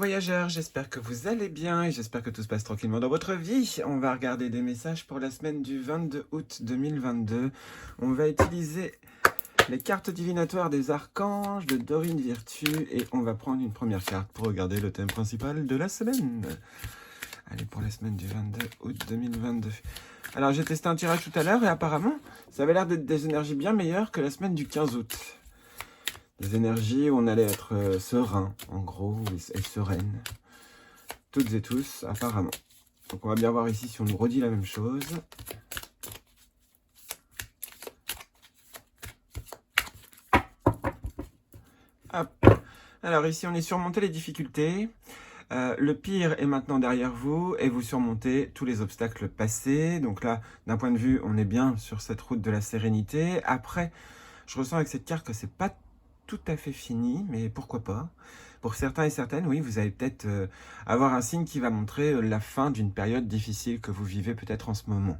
voyageurs, j'espère que vous allez bien et j'espère que tout se passe tranquillement dans votre vie. On va regarder des messages pour la semaine du 22 août 2022. On va utiliser les cartes divinatoires des archanges de Dorine Virtue et on va prendre une première carte pour regarder le thème principal de la semaine. Allez, pour la semaine du 22 août 2022. Alors, j'ai testé un tirage tout à l'heure et apparemment, ça avait l'air d'être des énergies bien meilleures que la semaine du 15 août. Des énergies où on allait être serein, en gros, et sereine. Toutes et tous, apparemment. Donc on va bien voir ici si on nous redit la même chose. Hop. Alors ici, on est surmonté les difficultés. Le pire est maintenant derrière vous et vous surmontez tous les obstacles passés. Donc là, d'un point de vue, on est bien sur cette route de la sérénité. Après, je ressens avec cette carte que c'est pas tout à fait fini, mais pourquoi pas. Pour certains et certaines, oui, vous allez peut-être avoir un signe qui va montrer la fin d'une période difficile que vous vivez peut-être en ce moment.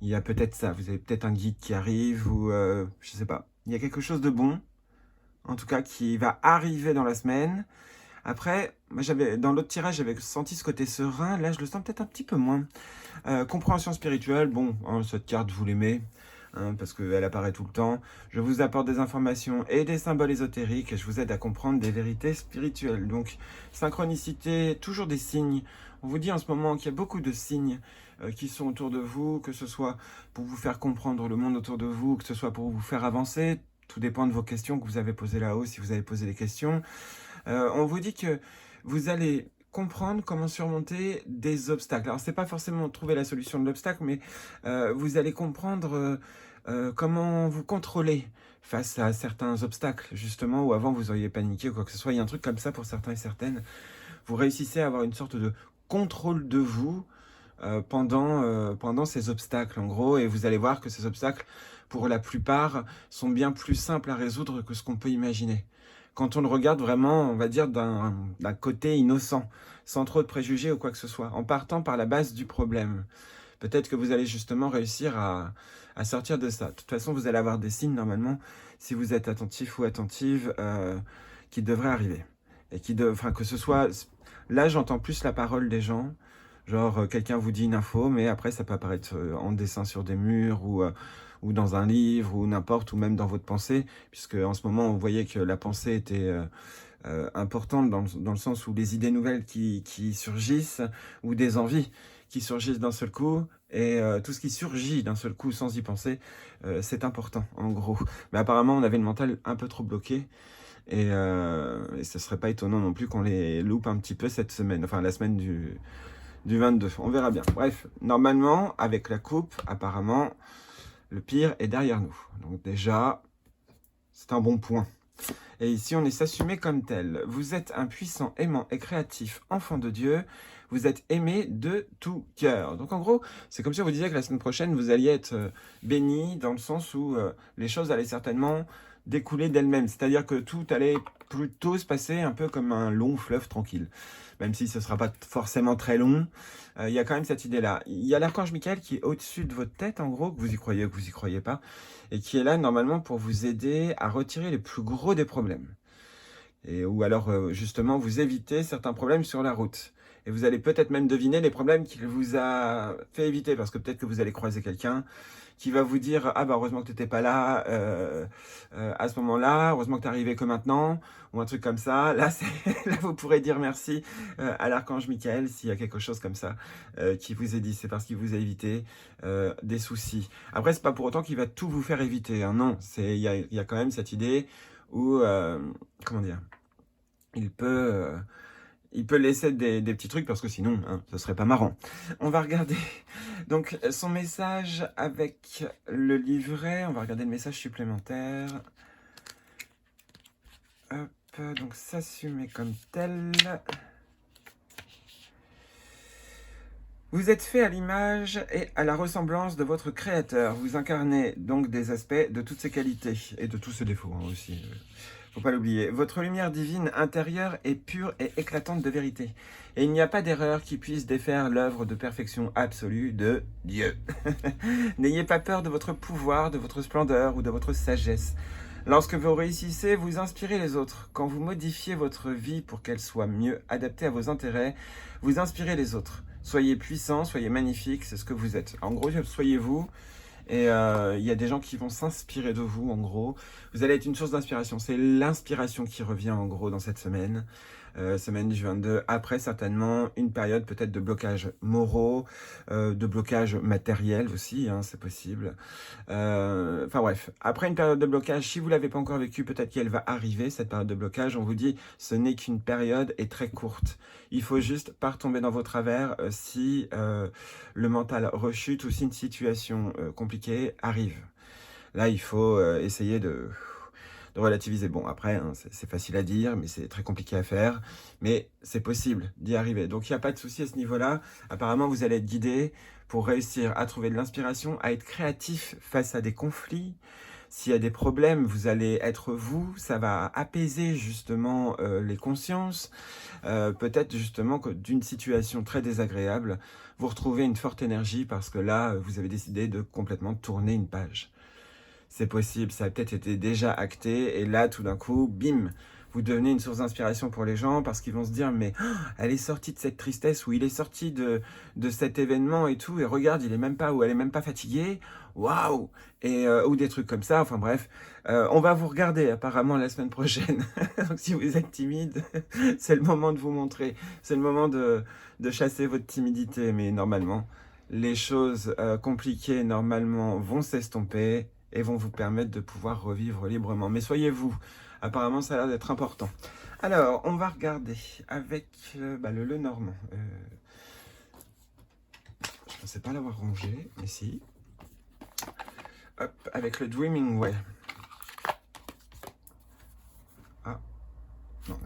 Il y a peut-être ça, vous avez peut-être un guide qui arrive ou je sais pas. Il y a quelque chose de bon, en tout cas, qui va arriver dans la semaine. Après, moi dans l'autre tirage, j'avais senti ce côté serein. Là, je le sens peut-être un petit peu moins. Compréhension spirituelle, bon, hein, cette carte, vous l'aimez. Parce qu'elle apparaît tout le temps. Je vous apporte des informations et des symboles ésotériques et je vous aide à comprendre des vérités spirituelles. Donc, synchronicité, toujours des signes. On vous dit en ce moment qu'il y a beaucoup de signes qui sont autour de vous, que ce soit pour vous faire comprendre le monde autour de vous, que ce soit pour vous faire avancer. Tout dépend de vos questions que vous avez posées là-haut, si vous avez posé des questions. On vous dit que vous allez comprendre comment surmonter des obstacles. Alors, c'est pas forcément trouver la solution de l'obstacle, mais vous allez comprendre comment vous contrôler face à certains obstacles, justement, où avant vous auriez paniqué ou quoi que ce soit. Il y a un truc comme ça pour certains et certaines. Vous réussissez à avoir une sorte de contrôle de vous pendant ces obstacles, en gros, et vous allez voir que ces obstacles, pour la plupart, sont bien plus simples à résoudre que ce qu'on peut imaginer. Quand on le regarde vraiment, on va dire, d'un côté innocent, sans trop de préjugés ou quoi que ce soit, en partant par la base du problème. Peut-être que vous allez justement réussir à sortir de ça. De toute façon, vous allez avoir des signes, normalement, si vous êtes attentif ou attentive, qui devraient arriver. Et enfin, que ce soit... Là, j'entends plus la parole des gens. Genre, quelqu'un vous dit une info, mais après, ça peut apparaître en dessin sur des murs ou dans un livre ou n'importe, ou même dans votre pensée, puisque en ce moment, vous voyez que la pensée était importante dans le sens où les idées nouvelles qui surgissent, ou des envies qui surgissent d'un seul coup, et tout ce qui surgit d'un seul coup sans y penser, c'est important, en gros. Mais apparemment, on avait le mental un peu trop bloqué, et ce serait pas étonnant non plus qu'on les loupe un petit peu cette semaine, enfin la semaine du 22, on verra bien. Bref, normalement, avec la coupe, apparemment, le pire est derrière nous. Donc déjà, c'est un bon point. Et ici, on est s'assumer comme tel. Vous êtes un puissant, aimant et créatif enfant de Dieu. Vous êtes aimé de tout cœur. Donc en gros, c'est comme si on vous disait que la semaine prochaine, vous alliez être béni dans le sens où les choses allaient certainement découler d'elles-mêmes. C'est-à-dire que tout allait plutôt se passer un peu comme un long fleuve tranquille. Même si ce ne sera pas forcément très long, il y a quand même cette idée-là. Il y a l'archange Michael qui est au-dessus de votre tête, en gros, que vous y croyez ou que vous y croyez pas, et qui est là normalement pour vous aider à retirer les plus gros des problèmes. Ou alors, justement, vous éviter certains problèmes sur la route. Et vous allez peut-être même deviner les problèmes qu'il vous a fait éviter, parce que peut-être que vous allez croiser quelqu'un qui va vous dire « Ah bah heureusement que tu n'étais pas là à ce moment-là, heureusement que tu es arrivé que maintenant », ou un truc comme ça. Là, là vous pourrez dire merci à l'archange Michael s'il y a quelque chose comme ça qui vous est dit. C'est parce qu'il vous a évité des soucis. Après, c'est pas pour autant qu'il va tout vous faire éviter. Hein, non, il y a quand même cette idée où, comment dire, il peut laisser des petits trucs parce que sinon, hein, ce serait pas marrant. On va regarder donc son message avec le livret. On va regarder le message supplémentaire. Hop, donc s'assumer comme tel. Vous êtes fait à l'image et à la ressemblance de votre créateur. Vous incarnez donc des aspects de toutes ses qualités et de tous ses défauts hein, aussi. Faut pas l'oublier. Votre lumière divine intérieure est pure et éclatante de vérité. Et il n'y a pas d'erreur qui puisse défaire l'œuvre de perfection absolue de Dieu. N'ayez pas peur de votre pouvoir, de votre splendeur ou de votre sagesse. Lorsque vous réussissez, vous inspirez les autres. Quand vous modifiez votre vie pour qu'elle soit mieux adaptée à vos intérêts, vous inspirez les autres. Soyez puissant, soyez magnifique, c'est ce que vous êtes. En gros, soyez vous. Et il y a des gens qui vont s'inspirer de vous, en gros. Vous allez être une source d'inspiration. C'est l'inspiration qui revient, en gros, dans cette semaine. Semaine du 22. Après, certainement, une période peut-être de blocage moraux, de blocage matériel aussi, hein, c'est possible. Enfin bref, après une période de blocage, si vous ne l'avez pas encore vécu, peut-être qu'elle va arriver, cette période de blocage. On vous dit, ce n'est qu'une période et très courte. Il faut juste pas retomber dans vos travers si le mental rechute ou si une situation compliquée arrive. Là, il faut essayer de relativiser. Bon, après, hein, c'est facile à dire, mais c'est très compliqué à faire. Mais c'est possible d'y arriver. Donc, il n'y a pas de souci à ce niveau-là. Apparemment, vous allez être guidé pour réussir à trouver de l'inspiration, à être créatif face à des conflits. S'il y a des problèmes, vous allez être vous. Ça va apaiser justement les consciences. Peut-être justement que d'une situation très désagréable, vous retrouvez une forte énergie parce que là, vous avez décidé de complètement tourner une page. C'est possible, ça a peut-être été déjà acté, et là, tout d'un coup, bim, vous devenez une source d'inspiration pour les gens, parce qu'ils vont se dire, mais oh, elle est sortie de cette tristesse, ou il est sorti de cet événement et tout, et regarde, il est même pas, ou elle est même pas fatiguée, waouh, et ou des trucs comme ça, enfin bref, on va vous regarder apparemment la semaine prochaine, donc si vous êtes timide, c'est le moment de vous montrer, c'est le moment de chasser votre timidité, mais normalement, les choses compliquées, normalement, vont s'estomper, et vont vous permettre de pouvoir revivre librement. Mais soyez vous, apparemment ça a l'air d'être important. Alors, on va regarder avec le Lenormand. Je ne pensais pas l'avoir rangé, mais si. Hop, avec le Dreaming Way. Ah, non.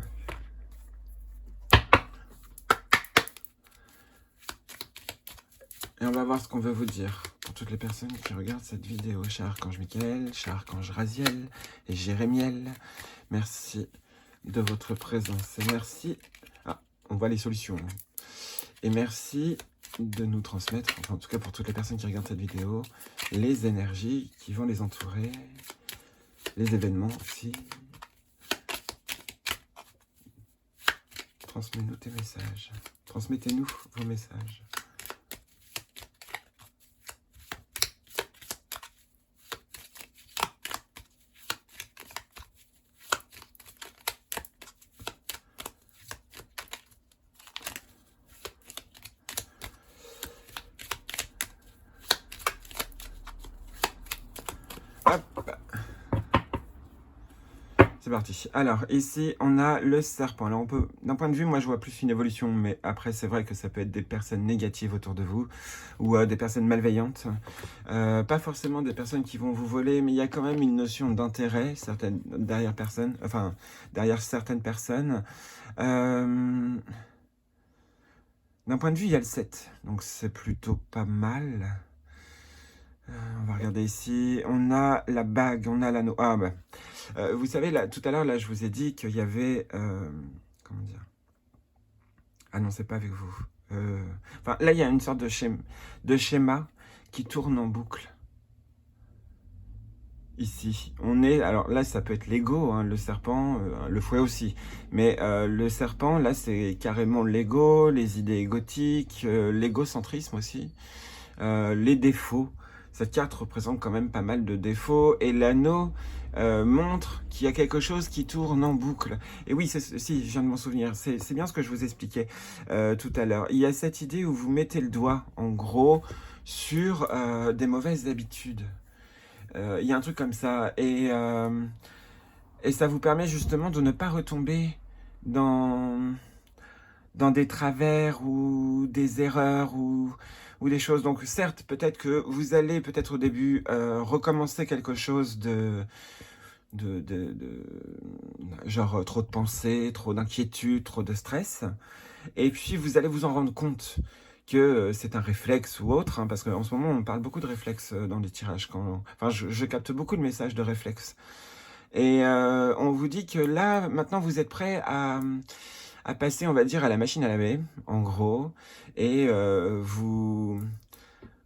Et on va voir ce qu'on veut vous dire. Pour toutes les personnes qui regardent cette vidéo, cher Archange Michael, cher Archange Raziel et Jérémiel, merci de votre présence. Et merci, on voit les solutions. Et merci de nous transmettre, enfin en tout cas pour toutes les personnes qui regardent cette vidéo, les énergies qui vont les entourer, les événements aussi. Transmets-nous tes messages. Transmettez-nous vos messages. C'est parti. Alors, ici, on a le serpent. Alors, on peut, d'un point de vue, moi, je vois plus une évolution, mais après, c'est vrai que ça peut être des personnes négatives autour de vous, ou des personnes malveillantes. Pas forcément des personnes qui vont vous voler, mais il y a quand même une notion d'intérêt derrière certaines personnes. D'un point de vue, il y a le 7, donc c'est plutôt pas mal. On va regarder ici, on a la bague, on a l'anneau. Ah bah, vous savez, là, tout à l'heure, là, je vous ai dit qu'il y avait... comment dire? Ah non, c'est pas avec vous. Enfin, là, il y a une sorte de schéma qui tourne en boucle. Ici, on est... Alors là, ça peut être l'ego, hein, le serpent, le fouet aussi. Mais le serpent, là, c'est carrément l'ego, les idées égotiques, l'égocentrisme aussi, les défauts. Cette carte représente quand même pas mal de défauts. Et l'anneau montre qu'il y a quelque chose qui tourne en boucle. Et oui, si, je viens de m'en souvenir. C'est bien ce que je vous expliquais tout à l'heure. Il y a cette idée où vous mettez le doigt, en gros, sur des mauvaises habitudes. Il y a un truc comme ça. Et ça vous permet justement de ne pas retomber dans des travers ou des erreurs ou des choses. Donc certes, peut-être que vous allez peut-être au début recommencer quelque chose genre trop de pensées, trop d'inquiétude, trop de stress. Et puis vous allez vous en rendre compte que c'est un réflexe ou autre, hein, parce qu'en ce moment on parle beaucoup de réflexes dans les tirages. Enfin, je capte beaucoup de messages de réflexes. Et on vous dit que là, maintenant vous êtes prêt à passer, on va dire, à la machine à laver, en gros, et vous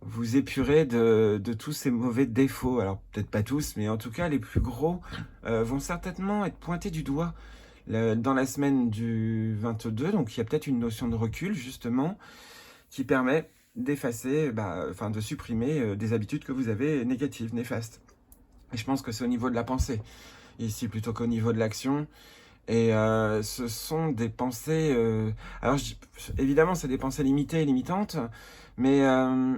vous épurer de tous ces mauvais défauts. Alors peut-être pas tous, mais en tout cas les plus gros vont certainement être pointés du doigt dans la semaine du 22. Donc il y a peut-être une notion de recul justement qui permet d'effacer, enfin de supprimer des habitudes que vous avez négatives, néfastes. Et je pense que c'est au niveau de la pensée, ici, plutôt qu'au niveau de l'action. Et ce sont des pensées... alors, évidemment, c'est des pensées limitées et limitantes, mais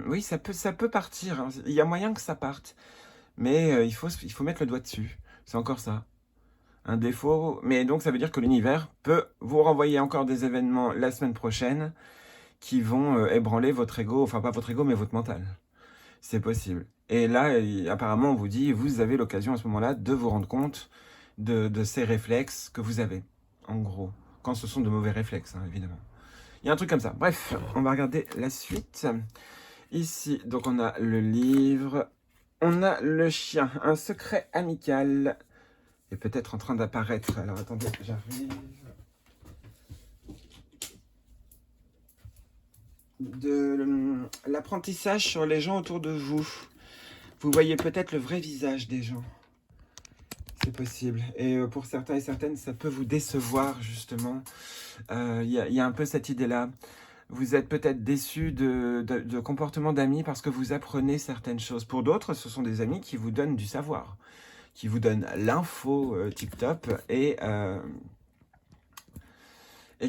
oui, ça peut partir, hein. Il y a moyen que ça parte, mais il faut mettre le doigt dessus. C'est encore ça. Un défaut. Mais donc, ça veut dire que l'univers peut vous renvoyer encore des événements la semaine prochaine qui vont ébranler votre ego, enfin pas votre ego, mais votre mental. C'est possible. Et là, apparemment, on vous dit, vous avez l'occasion à ce moment-là de vous rendre compte de ces réflexes que vous avez, en gros. Quand ce sont de mauvais réflexes, hein, évidemment. Il y a un truc comme ça. Bref, on va regarder la suite. Ici, donc on a le livre. On a le chien, un secret amical. Et peut-être en train d'apparaître. Alors attendez, j'arrive. De l'apprentissage sur les gens autour de vous. Vous voyez peut-être le vrai visage des gens. C'est possible. Et pour certains et certaines, ça peut vous décevoir, justement. Il y a un peu cette idée-là. Vous êtes peut-être déçu de comportements d'amis parce que vous apprenez certaines choses. Pour d'autres, ce sont des amis qui vous donnent du savoir, qui vous donnent l'info tip-top et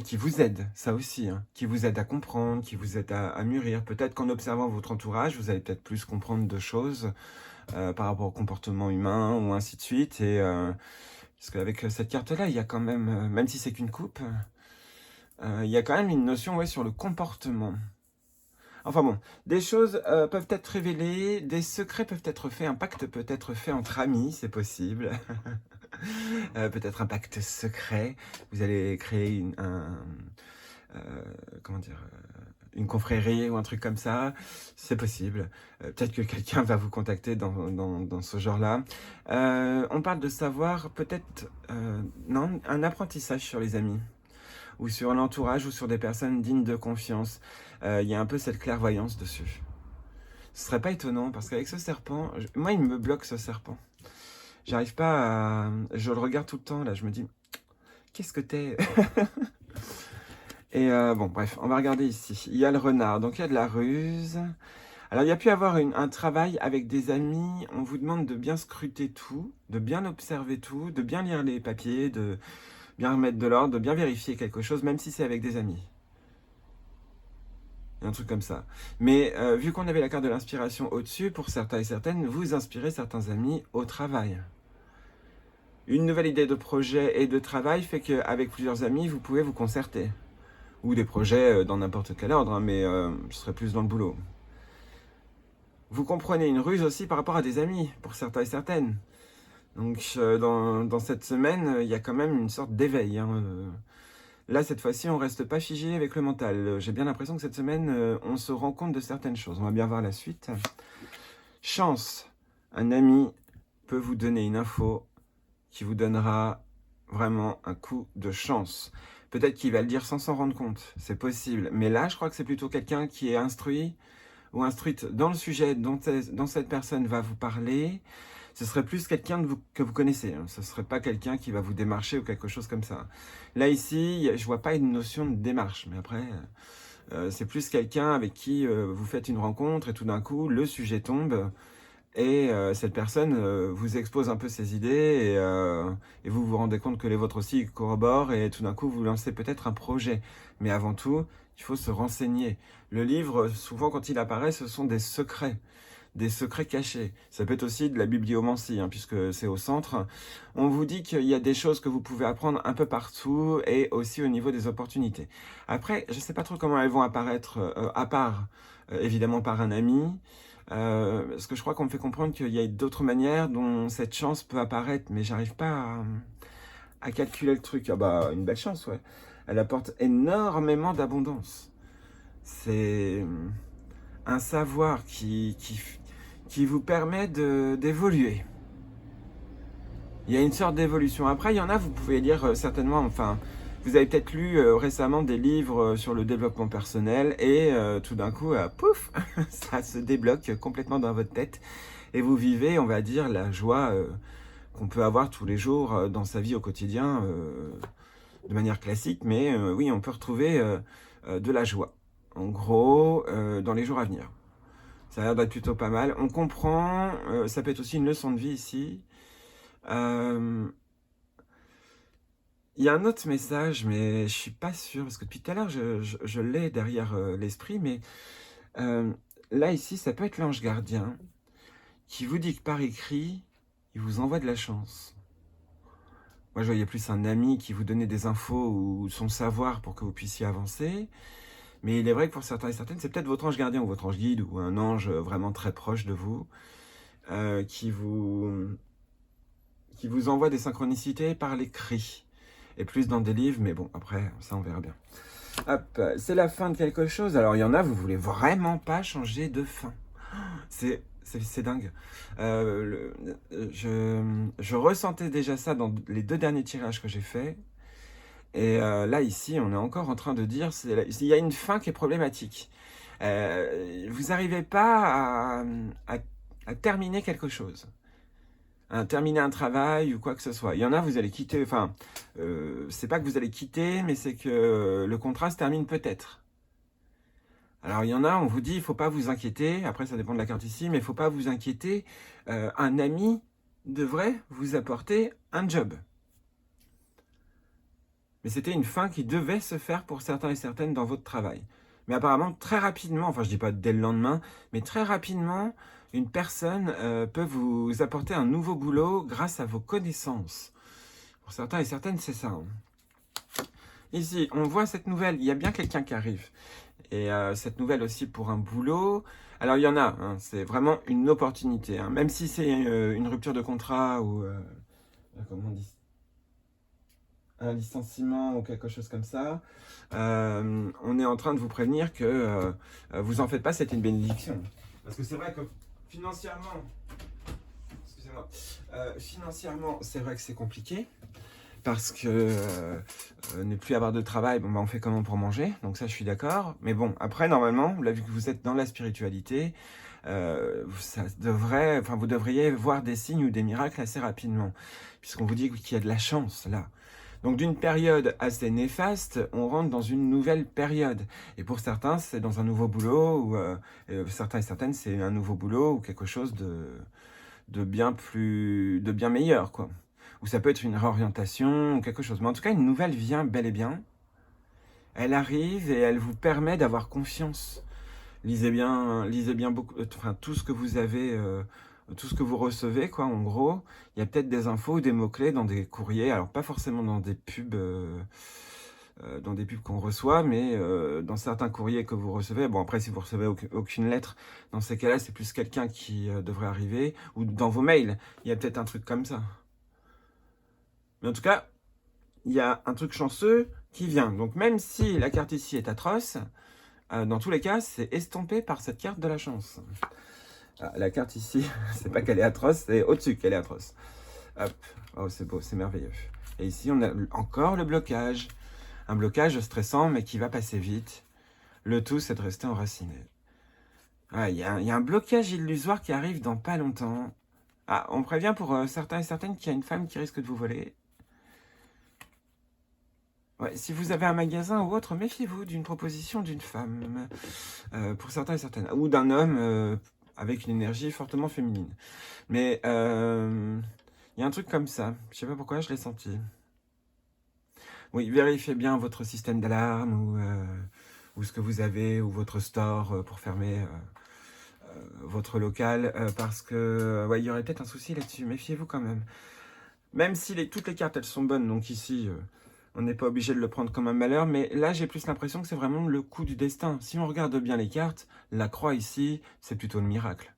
qui vous aident, ça aussi, hein, qui vous aident à comprendre, qui vous aident à mûrir. Peut-être qu'en observant votre entourage, vous allez peut-être plus comprendre de choses par rapport au comportement humain ou ainsi de suite. Et parce qu'avec cette carte-là, il y a quand même, même si c'est qu'une coupe, il y a quand même une notion sur le comportement. Enfin bon, des choses peuvent être révélées, des secrets peuvent être faits, un pacte peut être fait entre amis, c'est possible. Peut-être un pacte secret. Vous allez créer comment dire, une confrérie ou un truc comme ça, c'est possible. Peut-être que quelqu'un va vous contacter dans ce genre-là. On parle de savoir, peut-être, non, un apprentissage sur les amis, ou sur l'entourage, ou sur des personnes dignes de confiance. Il y a un peu cette clairvoyance dessus. Ce serait pas étonnant, parce qu'avec ce serpent, moi il me bloque ce serpent. J'arrive pas à... Je le regarde tout le temps, là, je me dis, qu'est-ce que t'es? Et bon, bref, on va regarder ici. Il y a le renard, donc il y a de la ruse. Alors, il y a pu y avoir un travail avec des amis. On vous demande de bien scruter tout, de bien observer tout, de bien lire les papiers, de bien remettre de l'ordre, de bien vérifier quelque chose, même si c'est avec des amis. Un truc comme ça. Mais vu qu'on avait la carte de l'inspiration au-dessus, pour certains et certaines, vous inspirez certains amis au travail. Une nouvelle idée de projet et de travail fait qu'avec plusieurs amis, vous pouvez vous concerter. Ou des projets dans n'importe quel ordre, hein, mais je serais plus dans le boulot. Vous comprenez une ruse aussi par rapport à des amis, pour certains et certaines. Donc dans cette semaine, il y a quand même une sorte d'éveil. Hein. Là, cette fois-ci, on ne reste pas figé avec le mental. J'ai bien l'impression que cette semaine, on se rend compte de certaines choses. On va bien voir la suite. Chance. Un ami peut vous donner une info qui vous donnera vraiment un coup de chance. Peut-être qu'il va le dire sans s'en rendre compte, c'est possible. Mais là, je crois que c'est plutôt quelqu'un qui est instruit ou instruite dans le sujet dont cette personne va vous parler. Ce serait plus quelqu'un que vous connaissez. Hein. Ce ne serait pas quelqu'un qui va vous démarcher ou quelque chose comme ça. Là, ici, je ne vois pas une notion de démarche. Mais après, c'est plus quelqu'un avec qui vous faites une rencontre et tout d'un coup, le sujet tombe. Et cette personne vous expose un peu ses idées et vous vous rendez compte que les vôtres aussi corroborent et tout d'un coup vous lancez peut-être un projet. Mais avant tout, il faut se renseigner. Le livre, souvent quand il apparaît, ce sont des secrets cachés. Ça peut être aussi de la bibliomancie, hein, puisque c'est au centre. On vous dit qu'il y a des choses que vous pouvez apprendre un peu partout et aussi au niveau des opportunités. Après, je ne sais pas trop comment elles vont apparaître, à part évidemment par un ami. Parce que je crois qu'on me fait comprendre qu'il y a d'autres manières dont cette chance peut apparaître, mais j'arrive pas à calculer le truc. Ah bah, une belle chance, ouais. Elle apporte énormément d'abondance. C'est un savoir qui vous permet d'évoluer. Il y a une sorte d'évolution. Après, il y en a, vous pouvez lire certainement, enfin, Vous avez peut-être lu récemment des livres sur le développement personnel et tout d'un coup, pouf, ça se débloque complètement dans votre tête et vous vivez, on va dire, la joie qu'on peut avoir tous les jours dans sa vie au quotidien de manière classique, mais oui, on peut retrouver de la joie, en gros, dans les jours à venir. Ça a l'air d'être plutôt pas mal. On comprend, ça peut être aussi une leçon de vie ici. Il y a un autre message, mais je suis pas sûr, parce que depuis tout à l'heure, je l'ai derrière l'esprit, mais là, ici, ça peut être l'ange gardien qui vous dit que par écrit, il vous envoie de la chance. Moi, je voyais plus un ami qui vous donnait des infos ou son savoir pour que vous puissiez avancer. Mais il est vrai que pour certains et certaines, c'est peut-être votre ange gardien ou votre ange guide ou un ange vraiment très proche de vous qui vous envoie des synchronicités par l'écrit. Et plus dans des livres, mais bon, après, ça, on verra bien. Hop, c'est la fin de quelque chose. Alors, il y en a, vous voulez vraiment pas changer de fin. C'est dingue. Je ressentais déjà ça dans les 2 derniers tirages que j'ai faits. Et là, ici, on est encore en train de dire, il y a une fin qui est problématique. Vous n'arrivez pas à terminer quelque chose. Terminer un travail ou quoi que ce soit. Il y en a, vous allez quitter, enfin, c'est pas que vous allez quitter, mais c'est que le contrat se termine peut-être. Alors il y en a, on vous dit, il ne faut pas vous inquiéter, après ça dépend de la carte ici, mais il ne faut pas vous inquiéter, un ami devrait vous apporter un job. Mais c'était une fin qui devait se faire pour certains et certaines dans votre travail. Mais apparemment, très rapidement, enfin je ne dis pas dès le lendemain, mais très rapidement, une personne peut vous apporter un nouveau boulot grâce à vos connaissances. Pour certains et certaines, c'est ça. Hein. Ici, on voit cette nouvelle, il y a bien quelqu'un qui arrive. Et cette nouvelle aussi pour un boulot. Alors il y en a, hein, c'est vraiment une opportunité. Hein. Même si c'est une rupture de contrat ou comment on dit, un licenciement ou quelque chose comme ça, on est en train de vous prévenir que vous en faites pas, c'est une bénédiction. Parce que c'est vrai que financièrement, excusez-moi, financièrement, c'est vrai que c'est compliqué. Parce que ne plus avoir de travail, bon, bah, on fait comment pour manger, donc ça je suis d'accord. Mais bon, après normalement, là vu que vous êtes dans la spiritualité, ça devrait, enfin, vous devriez voir des signes ou des miracles assez rapidement, puisqu'on vous dit qu'il y a de la chance là. Donc d'une période assez néfaste, on rentre dans une nouvelle période. Et pour certains, c'est dans un nouveau boulot, ou certains et certaines, c'est un nouveau boulot ou quelque chose de bien meilleur, quoi. Ou ça peut être une réorientation ou quelque chose. Mais en tout cas, une nouvelle vient bel et bien. Elle arrive et elle vous permet d'avoir confiance. Lisez bien beaucoup, enfin tout ce que vous avez, tout ce que vous recevez, quoi. En gros, il y a peut-être des infos ou des mots-clés dans des courriers. Alors pas forcément dans des pubs. Dans des pubs qu'on reçoit, mais dans certains courriers que vous recevez, bon après si vous recevez aucune lettre, dans ces cas-là c'est plus quelqu'un qui devrait arriver, ou dans vos mails, il y a peut-être un truc comme ça. Mais en tout cas, il y a un truc chanceux qui vient. Donc même si la carte ici est atroce, dans tous les cas, c'est estompé par cette carte de la chance. Ah, la carte ici, c'est pas qu'elle est atroce, c'est au-dessus qu'elle est atroce. Hop, oh c'est beau, c'est merveilleux. Et ici, on a encore le blocage. Un blocage stressant, mais qui va passer vite. Le tout, c'est de rester enraciné. Ah, il y a un blocage illusoire qui arrive dans pas longtemps. Ah, on prévient pour certains et certaines qu'il y a une femme qui risque de vous voler. Ouais, si vous avez un magasin ou autre, méfiez-vous d'une proposition d'une femme, pour certains et certaines, ou d'un homme avec une énergie fortement féminine. Mais il y a un truc comme ça, je sais pas pourquoi, je l'ai senti. Oui, vérifiez bien votre système d'alarme ou ce que vous avez, ou votre store pour fermer votre local, parce que ouais, il y aurait peut-être un souci là-dessus, méfiez-vous quand même. Même si toutes les cartes, elles sont bonnes, donc ici... on n'est pas obligé de le prendre comme un malheur, mais là, j'ai plus l'impression que c'est vraiment le coup du destin. Si on regarde bien les cartes, la croix ici, c'est plutôt le miracle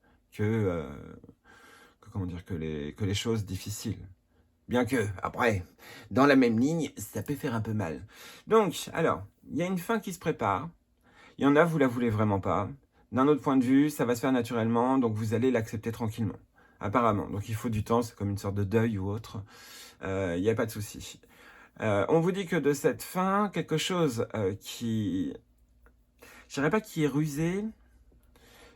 comment dire, que les choses difficiles. Bien que, après, dans la même ligne, ça peut faire un peu mal. Donc, alors, il y a une fin qui se prépare. Il y en a, vous la voulez vraiment pas. D'un autre point de vue, ça va se faire naturellement, donc vous allez l'accepter tranquillement. Apparemment. Donc il faut du temps, c'est comme une sorte de deuil ou autre. Il n'y a pas de souci. On vous dit que de cette fin, quelque chose qui... Je dirais pas qui est rusé,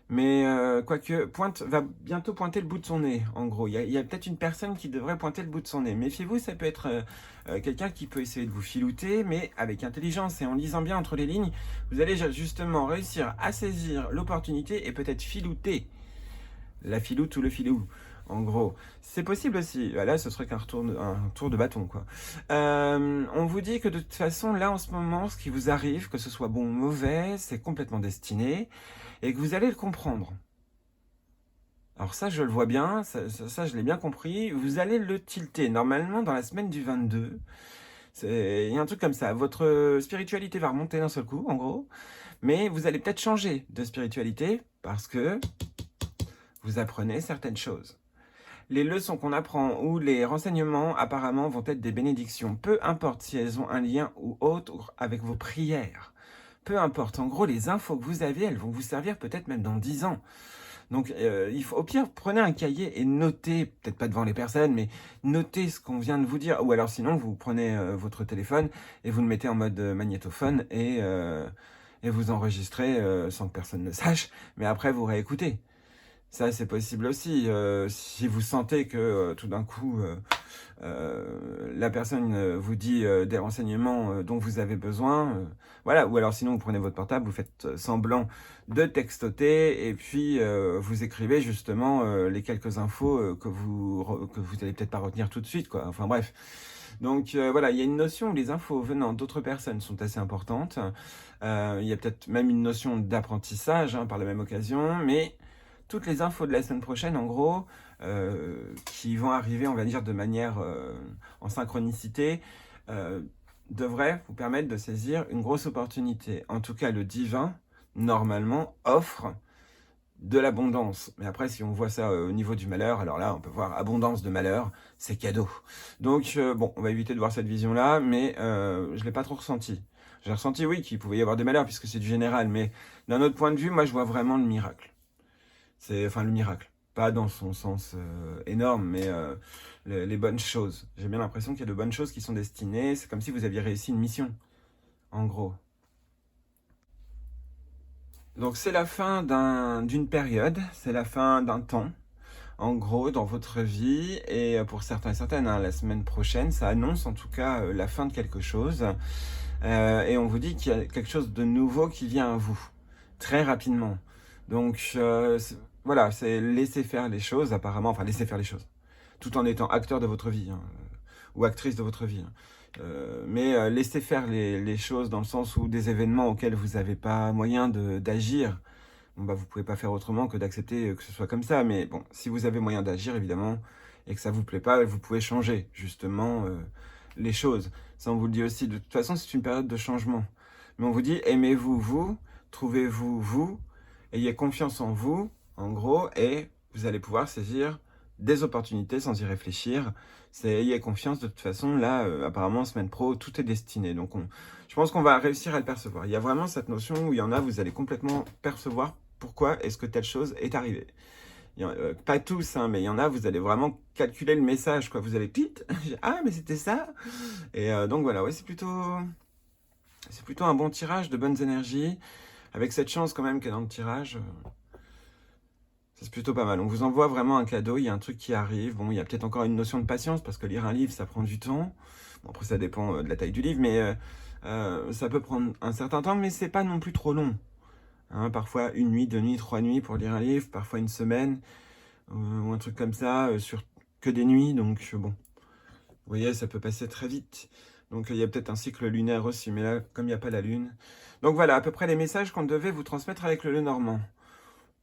mais quoique va bientôt pointer le bout de son nez, en gros. Il y a peut-être une personne qui devrait pointer le bout de son nez. Méfiez-vous, ça peut être quelqu'un qui peut essayer de vous filouter, mais avec intelligence et en lisant bien entre les lignes, vous allez justement réussir à saisir l'opportunité et peut-être filouter la filoute ou le filou. En gros, c'est possible aussi. Là, ce serait un tour de bâton, quoi. On vous dit que de toute façon, là, en ce moment, ce qui vous arrive, que ce soit bon ou mauvais, c'est complètement destiné et que vous allez le comprendre. Alors ça, je le vois bien, ça je l'ai bien compris. Vous allez le tilter. Normalement, dans la semaine du 22, il y a un truc comme ça. Votre spiritualité va remonter d'un seul coup, en gros. Mais vous allez peut-être changer de spiritualité parce que vous apprenez certaines choses. Les leçons qu'on apprend ou les renseignements apparemment vont être des bénédictions, peu importe si elles ont un lien ou autre avec vos prières. Peu importe, en gros, les infos que vous avez, elles vont vous servir peut-être même dans 10 ans. Donc, au pire, prenez un cahier et notez, peut-être pas devant les personnes, mais notez ce qu'on vient de vous dire. Ou alors sinon, vous prenez votre téléphone et vous le mettez en mode magnétophone et vous enregistrez sans que personne ne sache, mais après, vous réécoutez. Ça, c'est possible aussi. Si vous sentez que tout d'un coup, la personne vous dit des renseignements dont vous avez besoin, voilà. Ou alors sinon, vous prenez votre portable, vous faites semblant de textoter et puis vous écrivez justement les quelques infos que vous allez peut-être pas retenir tout de suite, quoi. Enfin bref. Donc voilà, il y a une notion où les infos venant d'autres personnes sont assez importantes. Il y a peut-être même une notion d'apprentissage par la même occasion, mais toutes les infos de la semaine prochaine, en gros, qui vont arriver, on va dire, de manière en synchronicité, devraient vous permettre de saisir une grosse opportunité. En tout cas, le divin, normalement, offre de l'abondance. Mais après, si on voit ça au niveau du malheur, alors là, on peut voir abondance de malheur, c'est cadeau. Donc, bon, on va éviter de voir cette vision-là, mais je ne l'ai pas trop ressenti. J'ai ressenti, oui, qu'il pouvait y avoir des malheurs, puisque c'est du général, mais d'un autre point de vue, moi, je vois vraiment le miracle. Enfin, le miracle. Pas dans son sens énorme, mais les bonnes choses. J'ai bien l'impression qu'il y a de bonnes choses qui sont destinées. C'est comme si vous aviez réussi une mission, en gros. Donc c'est la fin d'une période, c'est la fin d'un temps, en gros, dans votre vie. Et pour certains et certaines, la semaine prochaine, ça annonce en tout cas la fin de quelque chose. Et on vous dit qu'il y a quelque chose de nouveau qui vient à vous, très rapidement. Donc voilà, c'est laisser faire les choses, apparemment, enfin laisser faire les choses, tout en étant acteur de votre vie, ou actrice de votre vie. Mais laisser faire les choses dans le sens où des événements auxquels vous n'avez pas moyen d'agir, bon, bah, vous ne pouvez pas faire autrement que d'accepter que ce soit comme ça. Mais bon, si vous avez moyen d'agir, évidemment, et que ça ne vous plaît pas, vous pouvez changer, justement, les choses. Ça, on vous le dit aussi. De toute façon, c'est une période de changement. Mais on vous dit, aimez-vous, vous, trouvez-vous, vous, ayez confiance en vous, en gros, et vous allez pouvoir saisir des opportunités sans y réfléchir. Ayez confiance, de toute façon, là, apparemment, semaine pro, tout est destiné. Donc, je pense qu'on va réussir à le percevoir. Il y a vraiment cette notion où il y en a, vous allez complètement percevoir pourquoi est-ce que telle chose est arrivée. Pas tous, mais il y en a, vous allez vraiment calculer le message, quoi. Vous allez ah, mais c'était ça. Et donc voilà, ouais, c'est plutôt un bon tirage, de bonnes énergies, avec cette chance quand même qu'il y a dans le tirage. C'est plutôt pas mal. On vous envoie vraiment un cadeau, il y a un truc qui arrive. Bon, il y a peut-être encore une notion de patience, parce que lire un livre, ça prend du temps. Bon, après, ça dépend de la taille du livre, mais ça peut prendre un certain temps, mais c'est pas non plus trop long. Parfois 1 nuit, 2 nuits, 3 nuits pour lire un livre, parfois 1 semaine, ou un truc comme ça, sur que des nuits, donc bon. Vous voyez, ça peut passer très vite. Donc il y a peut-être un cycle lunaire aussi, mais là, comme il n'y a pas la lune. Donc voilà, à peu près les messages qu'on devait vous transmettre avec le Lenormand.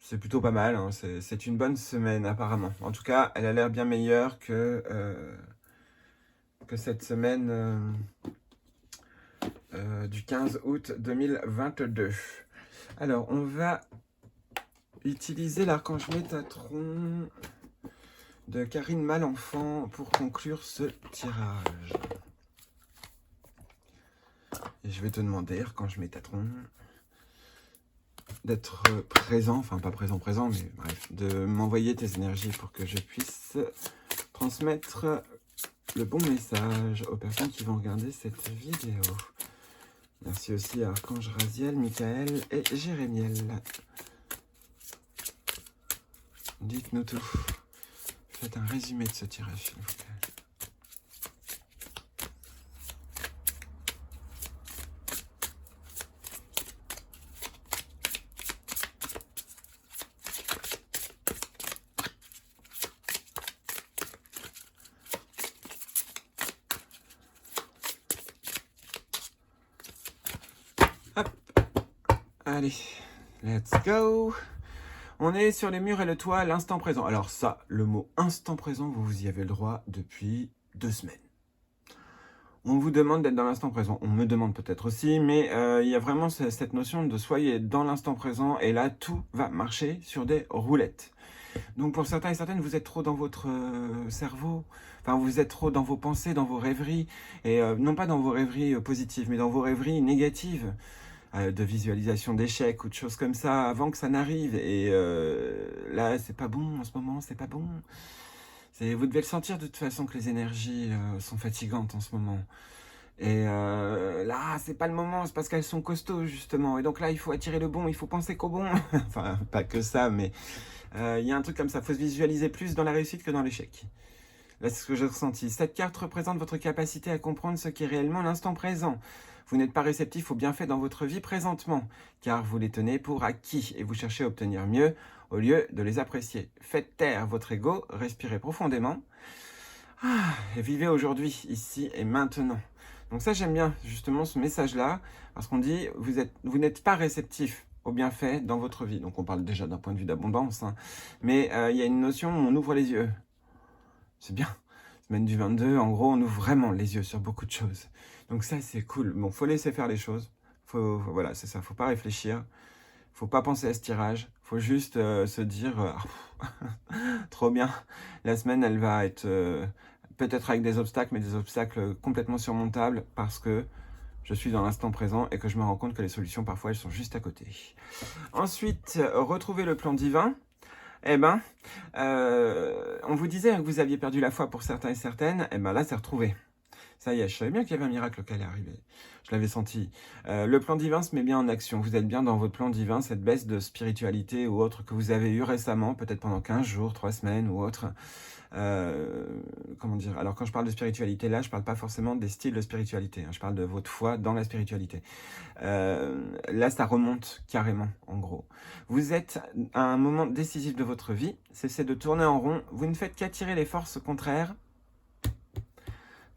C'est plutôt pas mal, c'est une bonne semaine apparemment. En tout cas, elle a l'air bien meilleure que cette semaine du 15 août 2022. Alors, on va utiliser l'archange Métatron de Karine Malenfant pour conclure ce tirage. Et je vais te demander, archange Métatron, d'être présent, enfin pas présent, mais bref, de m'envoyer tes énergies pour que je puisse transmettre le bon message aux personnes qui vont regarder cette vidéo. Merci aussi à Archange Raziel, Michael et Jérémiel. Dites-nous tout. Faites un résumé de ce tirage, s'il vous plaît. Hop. Allez, let's go. On est sur les murs et le toit, l'instant présent. Alors ça, le mot instant présent, vous y avez le droit depuis 2 semaines. On vous demande d'être dans l'instant présent. On me demande peut-être aussi, mais il y a vraiment cette notion de soyez dans l'instant présent et là, tout va marcher sur des roulettes. Donc pour certains et certaines, vous êtes trop dans votre cerveau, enfin vous êtes trop dans vos pensées, dans vos rêveries, et non pas dans vos rêveries positives, mais dans vos rêveries négatives, de visualisation d'échecs ou de choses comme ça, avant que ça n'arrive, et là c'est pas bon en ce moment, c'est pas bon. Vous devez le sentir de toute façon que les énergies sont fatigantes en ce moment. Et là, c'est pas le moment, c'est parce qu'elles sont costauds justement, et donc là il faut attirer le bon, il faut penser qu'au bon, enfin pas que ça, mais il y a un truc comme ça, il faut se visualiser plus dans la réussite que dans l'échec. Là, c'est ce que j'ai ressenti. Cette carte représente votre capacité à comprendre ce qui est réellement l'instant présent. Vous n'êtes pas réceptif aux bienfaits dans votre vie présentement, car vous les tenez pour acquis et vous cherchez à obtenir mieux au lieu de les apprécier. Faites taire votre ego, respirez profondément et vivez aujourd'hui, ici et maintenant. Donc ça, j'aime bien justement ce message-là, parce qu'on dit vous n'êtes pas réceptif aux bienfaits dans votre vie. Donc on parle déjà d'un point de vue d'abondance, hein. Mais il y a une notion où on ouvre les yeux. C'est bien. Semaine du 22, en gros, on ouvre vraiment les yeux sur beaucoup de choses. Donc ça, c'est cool. Bon, faut laisser faire les choses. Voilà, c'est ça. Faut pas réfléchir. Faut pas penser à ce tirage. Faut juste se dire, trop bien. La semaine, elle va être peut-être avec des obstacles, mais des obstacles complètement surmontables parce que je suis dans l'instant présent et que je me rends compte que les solutions, parfois, elles sont juste à côté. Ensuite, retrouver le plan divin. Eh ben, on vous disait que vous aviez perdu la foi pour certains et certaines. Eh ben là, c'est retrouvé. Ça y est, je savais bien qu'il y avait un miracle qui allait arriver. Je l'avais senti. Le plan divin se met bien en action. Vous êtes bien dans votre plan divin, cette baisse de spiritualité ou autre que vous avez eu récemment, peut-être pendant 15 jours, 3 semaines ou autre. Comment dire? Alors quand je parle de spiritualité, là, je parle pas forcément des styles de spiritualité, hein. Je parle de votre foi dans la spiritualité. Là, ça remonte carrément, en gros. Vous êtes à un moment décisif de votre vie. Cessez de tourner en rond. Vous ne faites qu'attirer les forces contraires.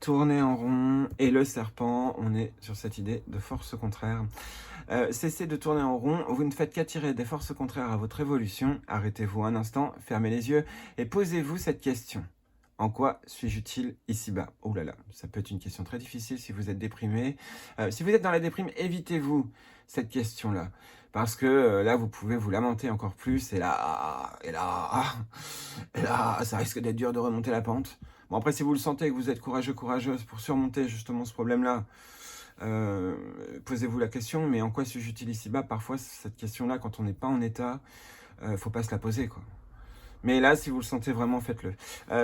Tourner en rond et le serpent, on est sur cette idée de force contraire. Cessez de tourner en rond, vous ne faites qu'attirer des forces contraires à votre évolution. Arrêtez-vous un instant, fermez les yeux et posez-vous cette question. En quoi suis-je utile ici-bas? Oh là là, ça peut être une question très difficile si vous êtes déprimé. Si vous êtes dans la déprime, évitez-vous cette question-là. Parce que là, vous pouvez vous lamenter encore plus et là, ça risque d'être dur de remonter la pente. Bon, après, si vous le sentez que vous êtes courageuse pour surmonter justement ce problème-là, posez-vous la question, mais en quoi suis-je utile ici-bas? Parfois, cette question-là, quand on n'est pas en état, faut pas se la poser, quoi. Mais là, si vous le sentez vraiment, faites-le.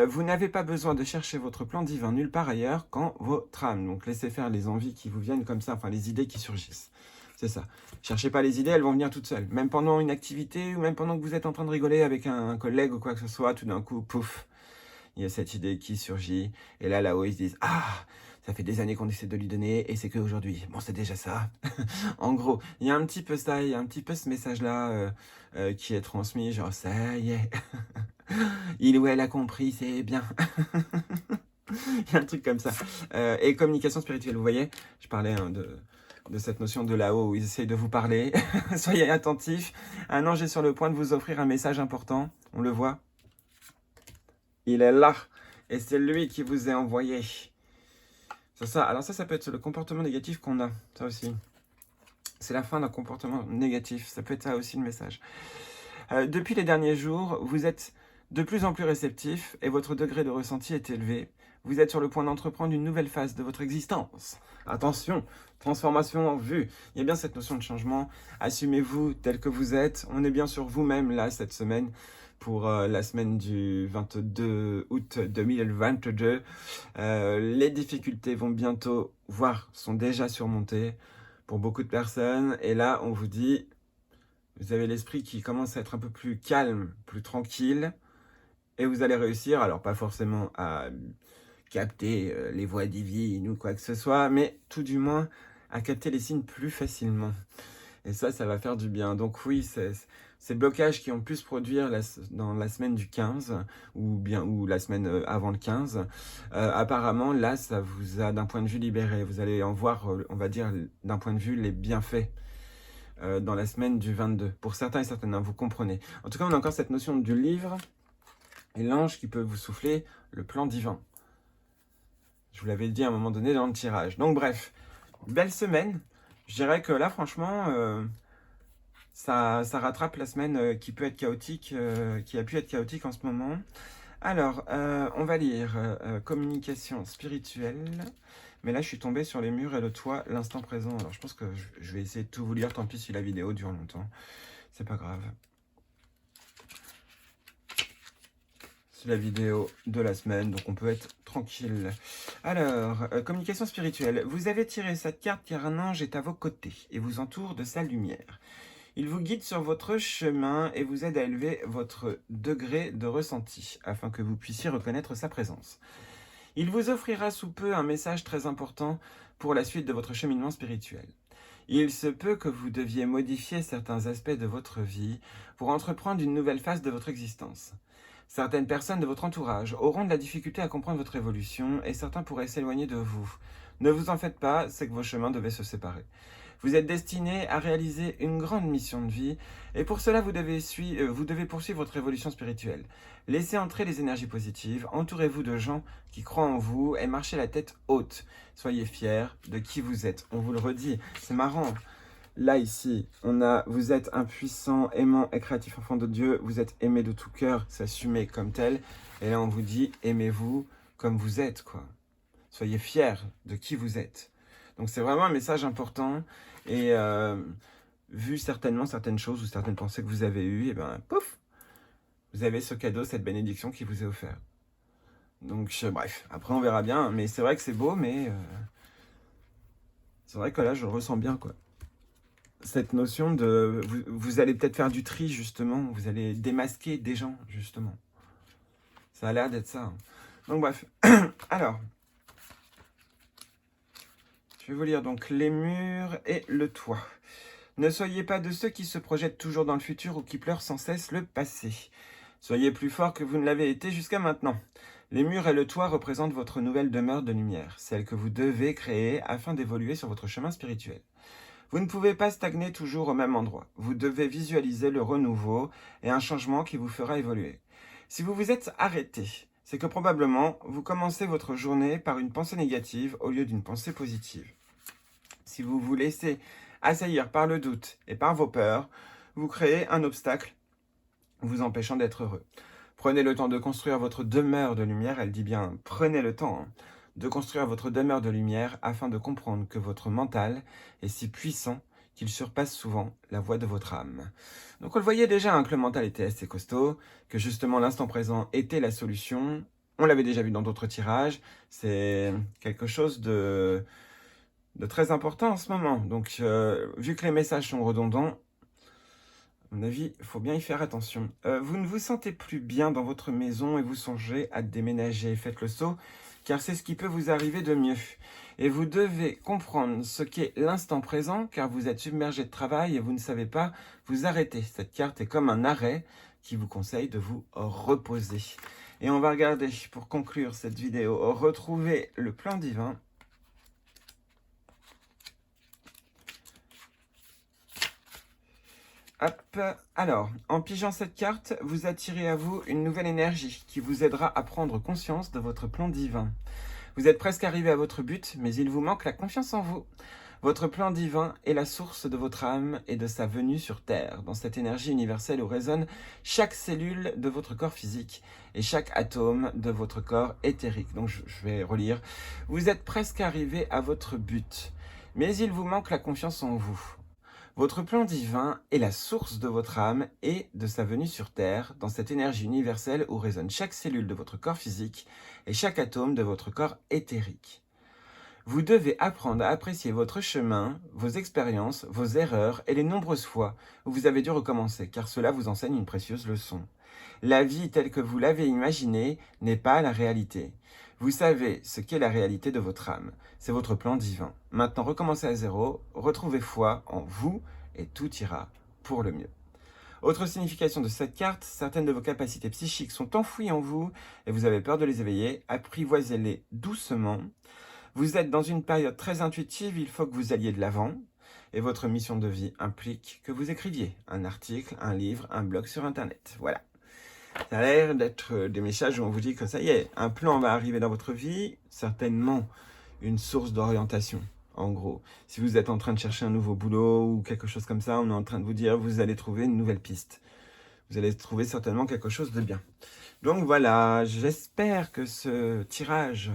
Vous n'avez pas besoin de chercher votre plan divin nulle part ailleurs qu'en votre âme. Donc, laissez faire les envies qui vous viennent comme ça, enfin, les idées qui surgissent. C'est ça. Cherchez pas les idées, elles vont venir toutes seules. Même pendant une activité ou même pendant que vous êtes en train de rigoler avec un collègue ou quoi que ce soit, tout d'un coup, pouf, il y a cette idée qui surgit. Et là-haut, ils se disent « Ah, ça fait des années qu'on essaie de lui donner et c'est qu'aujourd'hui. » Bon, c'est déjà ça. En gros, il y a un petit peu ça, il y a un petit peu ce message-là qui est transmis, genre « Ça y est, il ou elle a compris, c'est bien. » Il y a un truc comme ça. Et communication spirituelle, vous voyez, je parlais de cette notion de là-haut où ils essayent de vous parler. Soyez attentifs. Un ange est sur le point de vous offrir un message important. On le voit. Il est là. Et c'est lui qui vous est envoyé. C'est ça. Alors ça peut être le comportement négatif qu'on a. Ça aussi. C'est la fin d'un comportement négatif. Ça peut être ça aussi le message. Depuis les derniers jours, vous êtes de plus en plus réceptif et votre degré de ressenti est élevé. Vous êtes sur le point d'entreprendre une nouvelle phase de votre existence. Attention, transformation en vue. Il y a bien cette notion de changement. Assumez-vous tel que vous êtes. On est bien sur vous-même là cette semaine. pour la semaine du 22 août 2022. Les difficultés vont bientôt, voire sont déjà surmontées pour beaucoup de personnes. Et là, on vous dit, vous avez l'esprit qui commence à être un peu plus calme, plus tranquille. Et vous allez réussir, alors pas forcément à capter les voies divines ou quoi que ce soit, mais tout du moins à capter les signes plus facilement. Et ça va faire du bien. Donc oui, ces blocages qui ont pu se produire dans la semaine du 15, ou la semaine avant le 15, apparemment, là, ça vous a d'un point de vue libéré. Vous allez en voir, on va dire, d'un point de vue, les bienfaits dans la semaine du 22. Pour certains et certaines, hein, vous comprenez. En tout cas, on a encore cette notion du livre et l'ange qui peut vous souffler le plan divin. Je vous l'avais dit à un moment donné dans le tirage. Donc bref, belle semaine. Je dirais que là, franchement, ça rattrape la semaine qui peut être chaotique, qui a pu être chaotique en ce moment. Alors, on va lire communication spirituelle. Mais là, je suis tombé sur les murs et le toit, l'instant présent. Alors, je pense que je vais essayer de tout vous lire. Tant pis si la vidéo dure longtemps. C'est pas grave. C'est la vidéo de la semaine, donc on peut être tranquille. Alors, communication spirituelle. Vous avez tiré cette carte car un ange est à vos côtés et vous entoure de sa lumière. Il vous guide sur votre chemin et vous aide à élever votre degré de ressenti afin que vous puissiez reconnaître sa présence. Il vous offrira sous peu un message très important pour la suite de votre cheminement spirituel. Il se peut que vous deviez modifier certains aspects de votre vie pour entreprendre une nouvelle phase de votre existence. Certaines personnes de votre entourage auront de la difficulté à comprendre votre évolution et certains pourraient s'éloigner de vous. Ne vous en faites pas, c'est que vos chemins devaient se séparer. Vous êtes destiné à réaliser une grande mission de vie et pour cela vous devez poursuivre votre évolution spirituelle. Laissez entrer les énergies positives, entourez-vous de gens qui croient en vous et marchez la tête haute. Soyez fiers de qui vous êtes. On vous le redit, c'est marrant. Là, ici, vous êtes un puissant, aimant et créatif enfant de Dieu. Vous êtes aimé de tout cœur, s'assumer comme tel. Et là, on vous dit, aimez-vous comme vous êtes, quoi. Soyez fiers de qui vous êtes. Donc, c'est vraiment un message important. Et vu certainement certaines choses ou certaines pensées que vous avez eues, et ben, pouf, vous avez ce cadeau, cette bénédiction qui vous est offerte. Donc, bref, après, on verra bien. Mais c'est vrai que c'est beau, mais c'est vrai que là, je le ressens bien, quoi. Cette notion de... Vous allez peut-être faire du tri, justement. Vous allez démasquer des gens, justement. Ça a l'air d'être ça. Hein. Donc, bref. Alors, je vais vous lire donc les murs et le toit. Ne soyez pas de ceux qui se projettent toujours dans le futur ou qui pleurent sans cesse le passé. Soyez plus fort que vous ne l'avez été jusqu'à maintenant. Les murs et le toit représentent votre nouvelle demeure de lumière, celle que vous devez créer afin d'évoluer sur votre chemin spirituel. Vous ne pouvez pas stagner toujours au même endroit. Vous devez visualiser le renouveau et un changement qui vous fera évoluer. Si vous vous êtes arrêté, c'est que probablement vous commencez votre journée par une pensée négative au lieu d'une pensée positive. Si vous vous laissez assaillir par le doute et par vos peurs, vous créez un obstacle vous empêchant d'être heureux. Prenez le temps de construire votre demeure de lumière, elle dit bien prenez le temps, de construire votre demeure de lumière afin de comprendre que votre mental est si puissant qu'il surpasse souvent la voix de votre âme. Donc on le voyait déjà hein, que le mental était assez costaud, que justement l'instant présent était la solution. On l'avait déjà vu dans d'autres tirages, c'est quelque chose de très important en ce moment. Donc vu que les messages sont redondants, à mon avis, il faut bien y faire attention. Vous ne vous sentez plus bien dans votre maison et vous songez à déménager. Faites le saut, car c'est ce qui peut vous arriver de mieux. Et vous devez comprendre ce qu'est l'instant présent, car vous êtes submergé de travail et vous ne savez pas vous arrêter. Cette carte est comme un arrêt qui vous conseille de vous reposer. Et on va regarder, pour conclure cette vidéo, retrouver le plan divin. Hop. Alors, en pigeant cette carte, vous attirez à vous une nouvelle énergie qui vous aidera à prendre conscience de votre plan divin. Vous êtes presque arrivé à votre but, mais il vous manque la confiance en vous. Votre plan divin est la source de votre âme et de sa venue sur Terre, dans cette énergie universelle où résonne chaque cellule de votre corps physique et chaque atome de votre corps éthérique. Donc je vais relire. Vous êtes presque arrivé à votre but, mais il vous manque la confiance en vous. Votre plan divin est la source de votre âme et de sa venue sur Terre, dans cette énergie universelle où résonne chaque cellule de votre corps physique et chaque atome de votre corps éthérique. Vous devez apprendre à apprécier votre chemin, vos expériences, vos erreurs et les nombreuses fois où vous avez dû recommencer, car cela vous enseigne une précieuse leçon. La vie telle que vous l'avez imaginée n'est pas la réalité. Vous savez ce qu'est la réalité de votre âme. C'est votre plan divin. Maintenant, recommencez à zéro, retrouvez foi en vous et tout ira pour le mieux. Autre signification de cette carte, certaines de vos capacités psychiques sont enfouies en vous et vous avez peur de les éveiller. Apprivoisez-les doucement. Vous êtes dans une période très intuitive, il faut que vous alliez de l'avant. Et votre mission de vie implique que vous écriviez un article, un livre, un blog sur Internet. Voilà. Ça a l'air d'être des messages où on vous dit que ça y est, un plan va arriver dans votre vie, certainement une source d'orientation. En gros, si vous êtes en train de chercher un nouveau boulot ou quelque chose comme ça, on est en train de vous dire vous allez trouver une nouvelle piste. Vous allez trouver certainement quelque chose de bien. Donc voilà, j'espère que ce tirage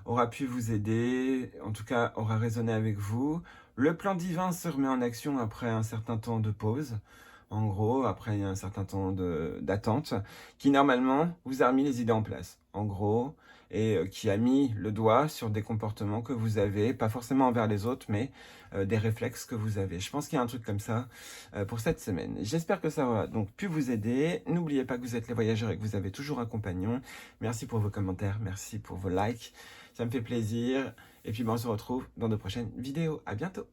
aura pu vous aider, en tout cas aura résonné avec vous. Le plan divin se remet en action après un certain temps de pause, en gros, après un certain temps d'attente, qui normalement vous a remis les idées en place, en gros, et qui a mis le doigt sur des comportements que vous avez, pas forcément envers les autres, mais des réflexes que vous avez. Je pense qu'il y a un truc comme ça pour cette semaine. J'espère que ça aura donc pu vous aider. N'oubliez pas que vous êtes les voyageurs et que vous avez toujours un compagnon. Merci pour vos commentaires, merci pour vos likes. Ça me fait plaisir. Et puis on se retrouve dans de prochaines vidéos. À bientôt.